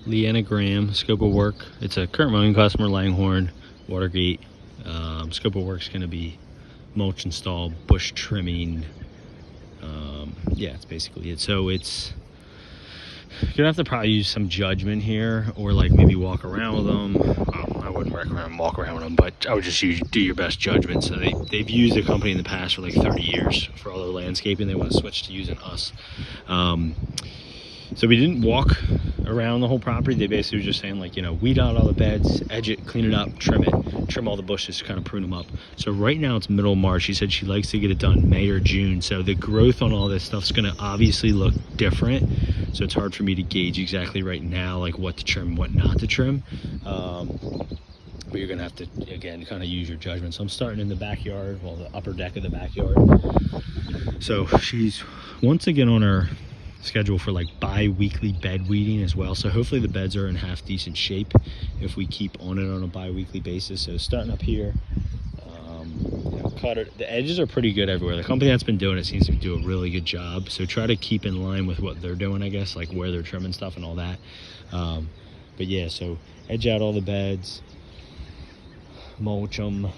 Leanna Graham, scope of work. It's a current mowing customer, Langhorne, Watergate. Scope of work's gonna be mulch install, bush trimming. Yeah, it's basically it. So it's, you're gonna have to probably use some judgment here, or like maybe walk around with them. I wouldn't recommend walk around with them, but I would just do your best judgment. So they've used a company in the past for like 30 years for all their landscaping. They want to switch to using us. So we didn't walk around the whole property. They basically were just saying, like, you know, weed out all the beds, edge it, clean it up, trim all the bushes, kind of prune them up. So right now it's middle of March. She said she likes to get it done May or June. So the growth on all this stuff's gonna obviously look different. So it's hard for me to gauge exactly right now, like what to trim, what not to trim. But you're gonna have to, again, kind of use your judgment. So I'm starting in the backyard, well, the upper deck of the backyard. So she's once again on her schedule for like bi-weekly bed weeding as well. So hopefully the beds are in half decent shape if we keep on it on a bi-weekly basis. So starting up here, you know, cut it. The edges are pretty good everywhere. The company that's been doing it seems to do a really good job. So try to keep in line with what they're doing, I guess, like where they're trimming stuff and all that. But yeah, so edge out all the beds, mulch them.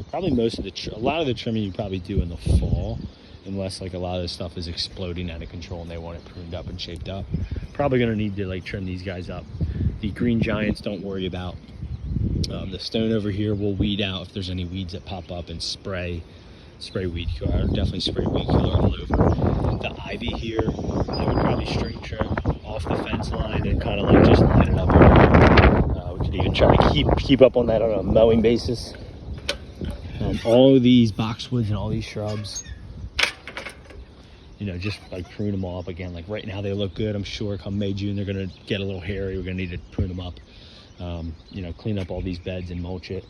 Probably a lot of the trimming you probably do in the fall, unless like a lot of this stuff is exploding out of control and they want it pruned up and shaped up. Probably gonna need to like trim these guys up. The green giants, don't worry about. The stone over here will weed out if there's any weeds that pop up, and spray weed killer. Definitely spray weed killer all over. The ivy here, I would probably string trim off the fence line and kind of like just line it up everywhere. We could even try to keep up on that on a mowing basis. All of these boxwoods and all these shrubs, you know, just like prune them all up again. Like right now they look good. I'm sure come May, June, they're gonna get a little hairy. We're gonna need to prune them up. You know, clean up all these beds and mulch it.